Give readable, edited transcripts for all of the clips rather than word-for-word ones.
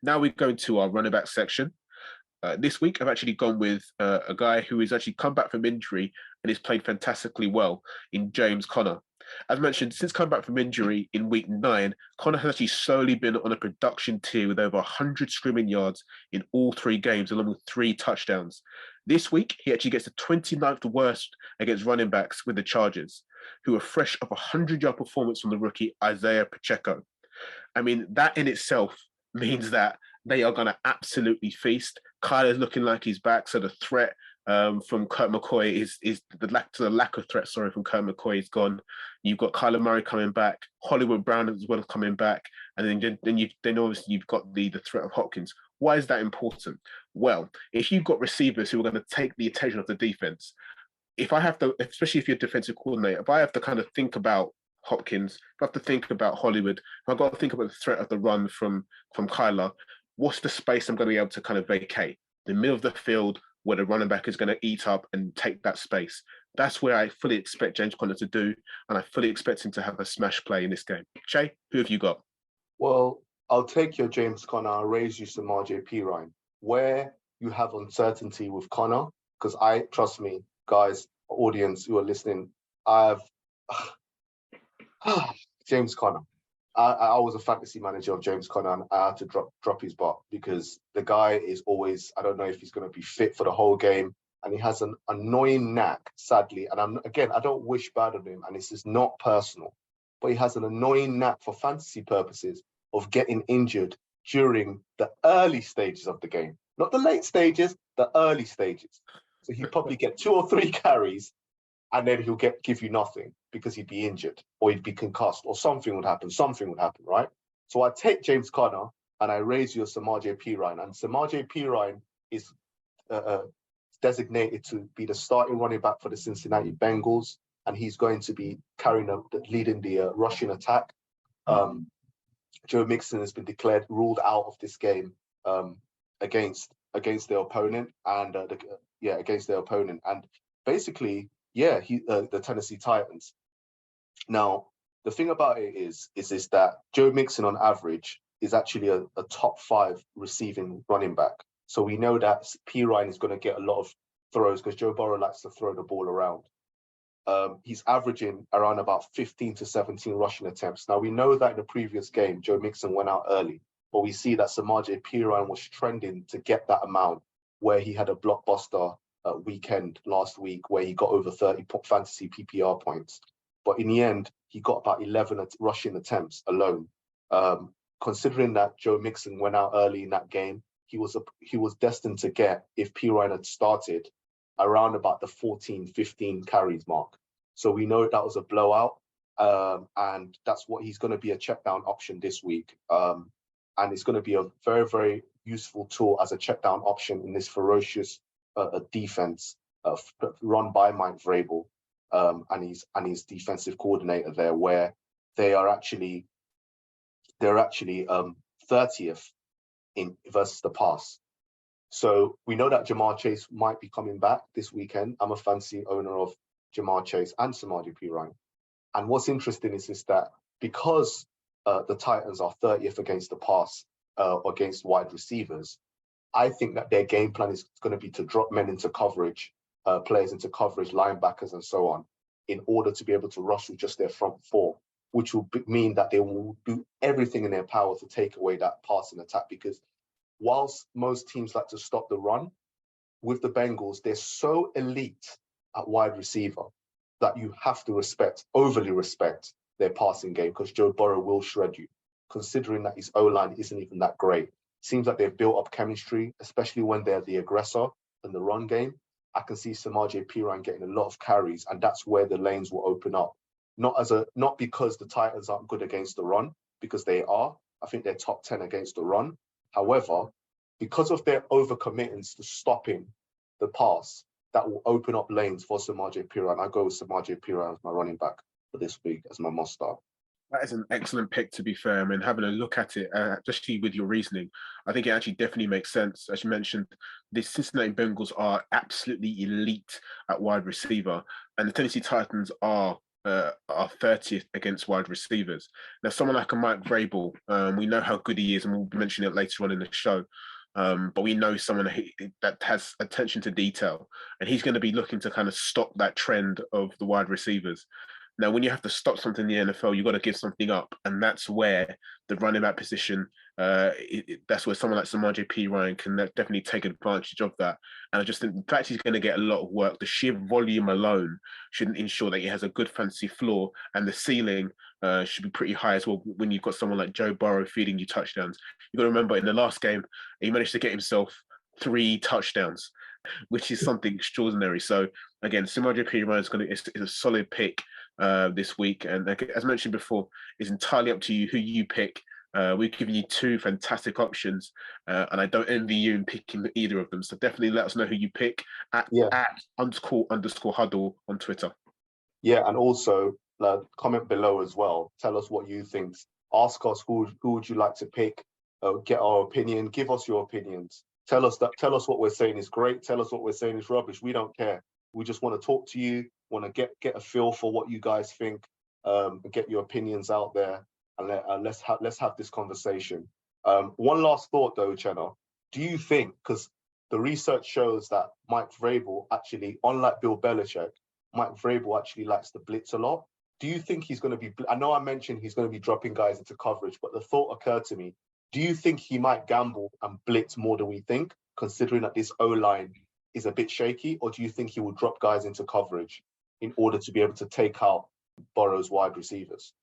Now we go into our running back section. This week, I've actually gone with a guy who has actually come back from injury and has played fantastically well in James Conner. As mentioned, since coming back from injury in week 9, Conner has actually solely been on a production tier with over 100 scrimmage yards in all 3 games, along with 3 touchdowns. This week, he actually gets the 29th worst against running backs with the Chargers, who are fresh off a 100-yard performance from the rookie Isaiah Pacheco. I mean, that in itself means that they are going to absolutely feast. Kyler's looking like he's back, so the threat from Kurt McCoy is the lack of threat. Sorry, from Kurt McCoy is gone. You've got Kyler Murray coming back, Hollywood Brown as well coming back, and then obviously you've got the threat of Hopkins. Why is that important? Well, if you've got receivers who are going to take the attention of the defense, if I have to, especially if you're a defensive coordinator, if I have to kind of think about Hopkins, if I have to think about Hollywood, if I've got to think about the threat of the run from Kyler, what's the space I'm going to be able to kind of vacate? The middle of the field where the running back is going to eat up and take that space. That's where I fully expect James Conner to do, and I fully expect him to have a smash play in this game. Shay, who have you got? Well, I'll take your James Conner. I'll raise you some RJ Pirine. Where you have uncertainty with Conner, because trust me, guys, audience who are listening, I have James Conner. I was a fantasy manager of James Conner, and I had to drop his butt because the guy is always, I don't know if he's going to be fit for the whole game, and he has an annoying knack, sadly, and I don't wish bad on him, and this is not personal, but he has an annoying knack for fantasy purposes of getting injured during the early stages of the game, not the late stages, the early stages. So he'd probably get 2 or 3 carries, and then he'll give you nothing because he'd be injured or he'd be concussed or something would happen, right? So I take James Conner and I raise you Samaje Perine. And Samaje Perine is designated to be the starting running back for the Cincinnati Bengals, and he's going to be leading the rushing attack. Joe Mixon has been declared ruled out of this game against their opponent, and against their opponent. And basically, the Tennessee Titans. Now, the thing about it is that Joe Mixon on average is actually a top 5 receiving running back. So we know that Perine is going to get a lot of throws because Joe Burrow likes to throw the ball around. He's averaging around about 15 to 17 rushing attempts. Now, we know that in the previous game, Joe Mixon went out early, but we see that Samaje Perine was trending to get that amount, where he had a blockbuster weekend last week where he got over 30 fantasy PPR points. But in the end, he got about 11 rushing attempts alone. Considering that Joe Mixon went out early in that game, he was destined to get, if Perine had started, around about the 14, 15 carries mark. So we know that was a blowout, and that's what he's going to be a check down option this week. And it's going to be a very, very useful tool as a check down option in this ferocious defense run by Mike Vrabel and his defensive coordinator there, where they're actually 30th in versus the pass. So we know that Jamar Chase might be coming back this weekend. I'm a fancy owner of Jamar Chase and Samaje Perine. And what's interesting is that because the Titans are 30th against the pass against wide receivers, I think that their game plan is going to be to drop men into coverage, players into coverage, linebackers and so on, in order to be able to rush with just their front 4, which will mean that they will do everything in their power to take away that passing attack. Because whilst most teams like to stop the run, with the Bengals, they're so elite at wide receiver that you have to overly respect their passing game, because Joe Burrow will shred you, considering that his O-line isn't even that great. Seems like they've built up chemistry, especially when they're the aggressor in the run game. I can see Samaje Perine getting a lot of carries, and that's where the lanes will open up. Not because the Titans aren't good against the run, because they are. I think they're top 10 against the run. However, because of their overcommitments to stopping the pass, that will open up lanes for Samaje Perine. I go with Samaje Perine as my running back for this week as my must start. That is an excellent pick, to be fair. I mean, having a look at it, especially with your reasoning, I think it actually definitely makes sense. As you mentioned, the Cincinnati Bengals are absolutely elite at wide receiver, and the Tennessee Titans are are 30th against wide receivers. Now, someone like a Mike Vrabel, we know how good he is, and we'll mention it later on in the show. But we know someone that has attention to detail, and he's going to be looking to kind of stop that trend of the wide receivers. Now, when you have to stop something in the NFL, you've got to give something up, and that's where the running back position, that's where someone like Samaje Perine can definitely take advantage of that. And I just think the fact he's going to get a lot of work, the sheer volume alone should ensure that he has a good fantasy floor, and the ceiling should be pretty high as well. When you've got someone like Joe Burrow feeding you touchdowns, you've got to remember in the last game he managed to get himself 3 touchdowns, which is something extraordinary. So again, Samaje Perine is a solid pick this week, and as mentioned before, it's entirely up to you who you pick. We've given you 2 fantastic options, and I don't envy you in picking either of them. So definitely let us know who you pick at __ huddle on Twitter. Yeah, and also comment below as well. Tell us what you think. Ask us who would you like to pick. Get our opinion. Give us your opinions. Tell us what we're saying is great. Tell us what we're saying is rubbish. We don't care. We just want to talk to you. Want to get a feel for what you guys think. Get your opinions out there, and let's have this conversation. One last thought though, Chenna. Do you think, because the research shows that Mike Vrabel actually, unlike Bill Belichick, Mike Vrabel actually likes to blitz a lot. Do you think he's going to be? I know I mentioned he's going to be dropping guys into coverage, but the thought occurred to me: do you think he might gamble and blitz more than we think, considering that this O-line is a bit shaky, or do you think he will drop guys into coverage in order to be able to take out Burrow's wide receivers?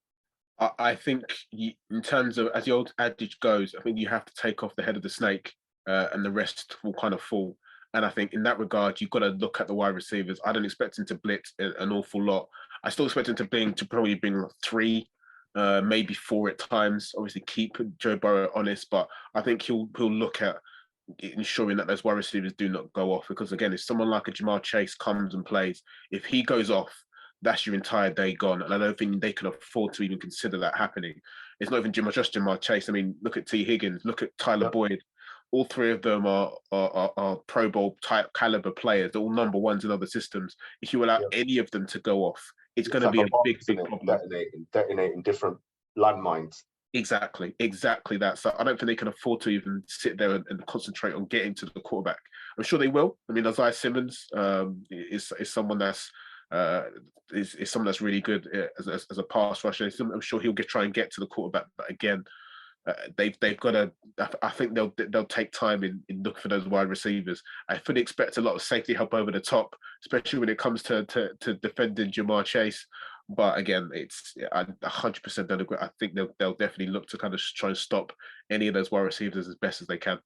I think in terms of, as the old adage goes, I think you have to take off the head of the snake, and the rest will kind of fall. And I think in that regard, you've got to look at the wide receivers. I don't expect him to blitz an awful lot. I still expect him to probably bring 3, maybe 4 at times. Obviously, keep Joe Burrow honest, but I think he'll look at ensuring that those wide receivers do not go off. Because again, if someone like a Jamar Chase comes and plays, if he goes off, that's your entire day gone. And I don't think they can afford to even consider that happening. It's not even just Jamar Chase. I mean, look at T. Higgins, look at Tyler Boyd. All 3 of them are Pro Bowl type caliber players. They're all number ones in other systems. If you allow any of them to go off, it's going to be a big problem. Detonating different landmines. Exactly that. So I don't think they can afford to even sit there and concentrate on getting to the quarterback. I'm sure they will. I mean, Isaiah Simmons is someone that's is someone that's really good as a pass rusher. I'm sure he'll try and get to the quarterback, but again, they've got to. I think they'll take time in looking for those wide receivers. I fully expect a lot of safety help over the top, especially when it comes to defending Jamar Chase. But again, I 100% don't agree. I think they'll definitely look to kind of try and stop any of those wide receivers as best as they can.